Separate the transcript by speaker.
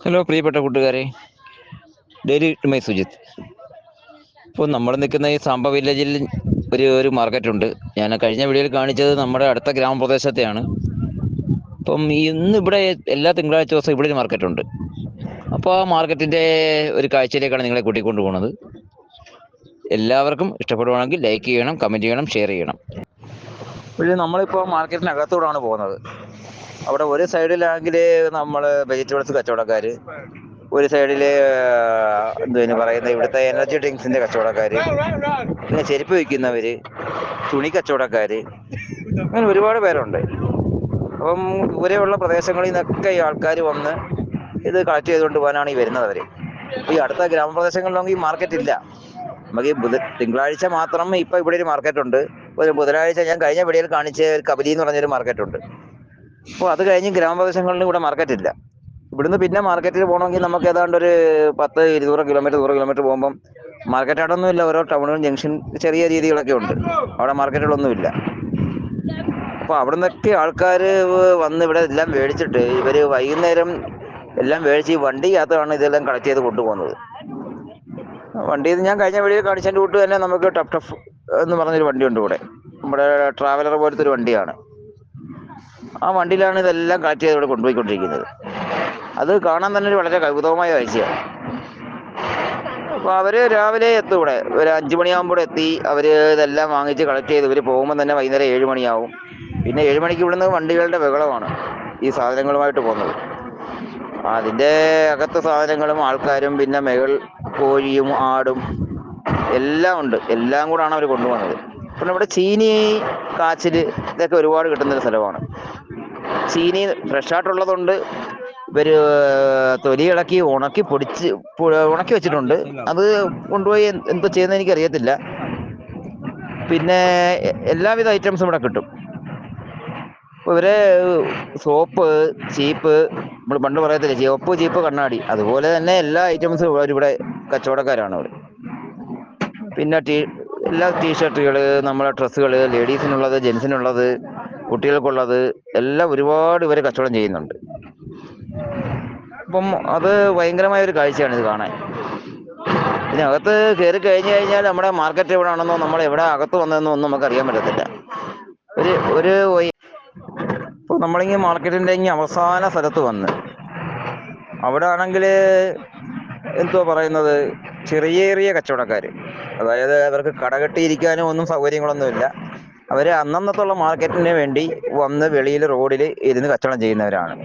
Speaker 1: Hello പ്രിയപ്പെട്ട കൂട്ടുകാരെ, daily to my Sujith. ഇപ്പോൾ നമ്മൾ നിൽക്കുന്ന ഈ സാമ്പ വില്ലേജിൽ ഒരു മാർക്കറ്റുണ്ട്. ഞാൻ കഴിഞ്ഞ വീഡിയോയിൽ കാണിച്ചത് നമ്മുടെ അടുത്ത ഗ്രാമപ്രദേശത്തെയാണ്. അപ്പം ഇന്ന് ഇവിടെ എല്ലാ തിങ്കളാഴ്ച ദിവസം ഇവിടെ ഒരു മാർക്കറ്റുണ്ട്. അപ്പോൾ ആ മാർക്കറ്റിൻ്റെ ഒരു കാഴ്ചയിലേക്കാണ് നിങ്ങളെ കൂട്ടിക്കൊണ്ട് പോകുന്നത്. എല്ലാവർക്കും ഇഷ്ടപ്പെടുവാണെങ്കിൽ ലൈക്ക് ചെയ്യണം, കമൻറ്റ് ചെയ്യണം, ഷെയർ ചെയ്യണം. ഇപ്പോൾ നമ്മളിപ്പോൾ മാർക്കറ്റിനകത്തോടാണ് പോകുന്നത്. അവിടെ ഒരു സൈഡിലാണെങ്കിൽ നമ്മൾ വെജിറ്റബിൾസ് കച്ചവടക്കാർ, ഒരു സൈഡിൽ എന്തിനു പറയുന്നത് ഇവിടുത്തെ എനർജി ഡ്രിങ്ക്സിൻ്റെ കച്ചവടക്കാർ, പിന്നെ ചെരുപ്പ് വിൽക്കുന്നവർ, തുണി കച്ചവടക്കാർ, അങ്ങനെ ഒരുപാട് പേരുണ്ട്. അപ്പം ദൂരെയുള്ള പ്രദേശങ്ങളിൽ നിന്നൊക്കെ ഈ ആൾക്കാർ വന്ന് ഇത് കളക്ട് ചെയ്തുകൊണ്ട് പോകാനാണ് ഈ വരുന്നത്. അവർ ഈ അടുത്ത ഗ്രാമപ്രദേശങ്ങളിലൊന്നും ഈ മാർക്കറ്റ് ഇല്ല. നമുക്ക് ഈ തിങ്കളാഴ്ച മാത്രം ഇപ്പം ഇവിടെ ഒരു മാർക്കറ്റുണ്ട്. ഒരു ബുധനാഴ്ച ഞാൻ കഴിഞ്ഞ വീഡിയോയിൽ കാണിച്ച ഒരു കബലി എന്ന് പറഞ്ഞൊരു മാർക്കറ്റുണ്ട്. അപ്പോൾ അത് കഴിഞ്ഞ് ഗ്രാമപ്രദേശങ്ങളിൽ ഇവിടെ മാർക്കറ്റ് ഇല്ല. ഇവിടുന്ന് പിന്നെ മാർക്കറ്റിൽ പോകണമെങ്കിൽ നമുക്ക് ഏതാണ്ട് ഒരു 10-200 കിലോമീറ്റർ 100 കിലോമീറ്റർ പോകുമ്പം മാർക്കറ്റ് ആയിട്ടൊന്നും ഇല്ല. ഓരോ ടൗണുകളും ജംഗ്ഷൻ ചെറിയ രീതികളൊക്കെ ഉണ്ട്. അവിടെ മാർക്കറ്റുകളൊന്നുമില്ല. അപ്പോൾ അവിടെ നിന്നൊക്കെ ആൾക്കാർ വന്ന് ഇവിടെ എല്ലാം മേടിച്ചിട്ട് ഇവർ വൈകുന്നേരം എല്ലാം മേടിച്ച് ഈ വണ്ടിക്കകത്താണ് ഇതെല്ലാം കളക്ട് ചെയ്ത് കൊണ്ടുപോകുന്നത്. വണ്ടിയിൽ ഞാൻ കഴിഞ്ഞ വീഡിയോ കാണിച്ചതിൻ്റെ കൂട്ട് തന്നെ നമുക്ക് ടഫ് ടഫ് എന്ന് പറഞ്ഞൊരു വണ്ടിയുണ്ട് ഇവിടെ. നമ്മുടെ ട്രാവലർ പോലത്തെ ഒരു വണ്ടിയാണ്. ആ വണ്ടിയിലാണ് ഇതെല്ലാം കളക്ട് ചെയ്ത് ഇവിടെ കൊണ്ടുപോയിക്കൊണ്ടിരിക്കുന്നത്. അത് കാണാൻ തന്നെ ഒരു വളരെ കൗതുകമായ കാഴ്ചയാണ്. അപ്പോൾ അവർ രാവിലെ എത്തും. ഇവിടെ ഒരു 5 മണിയാകുമ്പോൾ എത്തി അവർ ഇതെല്ലാം വാങ്ങിച്ച് കളക്ട് ചെയ്ത് ഇവർ പോകുമ്പോൾ തന്നെ വൈകുന്നേരം 7 മണിയാവും. പിന്നെ 7 മണിക്ക് ഇവിടുന്ന് വണ്ടികളുടെ ബഹളമാണ് ഈ സാധനങ്ങളുമായിട്ട് പോകുന്നത്. അതിൻ്റെ അകത്ത് സാധനങ്ങളും ആൾക്കാരും പിന്നെ മേകൾ കോഴിയും ആടും എല്ലാം ഉണ്ട്. എല്ലാം കൂടാണ് അവർ കൊണ്ടുപോകുന്നത്. പിന്നെ ഇവിടെ ചീനി, കാച്ചിൽ ഇതൊക്കെ ഒരുപാട് കിട്ടുന്നൊരു സ്ഥലമാണ്. ചീനി ഫ്രഷായിട്ടുള്ളതുണ്ട്. ഇവർ തൊലി ഇളക്കി ഉണക്കി വെച്ചിട്ടുണ്ട്. അത് കൊണ്ടുപോയി എന്തോ ചെയ്യുന്നത് എനിക്കറിയത്തില്ല. പിന്നെ എല്ലാവിധ ഐറ്റംസും ഇവിടെ കിട്ടും. ഇവരെ സോപ്പ്, ചീപ്പ്, നമ്മൾ പണ്ട് പറയത്തില്ലേ ചുവപ്പ്, ചീപ്പ്, കണ്ണാടി, അതുപോലെ തന്നെ എല്ലാ ഐറ്റംസും ഇവിടെ കച്ചവടക്കാരാണ് അവർ. പിന്നെ എല്ലാ ടീഷർട്ടുകൾ, നമ്മളെ ഡ്രസ്സുകൾ, ലേഡീസിനുള്ളത്, ജെൻസിനുള്ളത്, കുട്ടികൾക്കുള്ളത് എല്ലാം ഒരുപാട് ഇവർ കച്ചവടം ചെയ്യുന്നുണ്ട്. അപ്പം അത് ഭയങ്കരമായ ഒരു കാഴ്ചയാണ് ഇത് കാണാൻ. ഇതിനകത്ത് കയറി കഴിഞ്ഞ് കഴിഞ്ഞാൽ നമ്മുടെ മാർക്കറ്റ് എവിടെ ആണെന്നോ നമ്മൾ എവിടെ അകത്ത് വന്നതെന്നോ ഒന്നും നമുക്ക് അറിയാൻ പറ്റത്തില്ല. ഇപ്പോൾ നമ്മളിങ്ങനെ മാർക്കറ്റിൻ്റെ ഇങ്ങനെ അവസാന സ്ഥലത്ത് വന്ന് അവിടെ ആണെങ്കിൽ എന്തോ പറയുന്നത് ചെറിയ ചെറിയ കച്ചവടക്കാർ, അതായത് അവർക്ക് കടകെട്ടിയിരിക്കാനോ ഒന്നും സൗകര്യങ്ങളൊന്നുമില്ല. അവർ അന്നന്നത്തുള്ള മാർക്കറ്റിന് വേണ്ടി വന്ന് വെളിയിൽ റോഡിൽ ഇരുന്ന് കച്ചവടം ചെയ്യുന്നവരാണ്.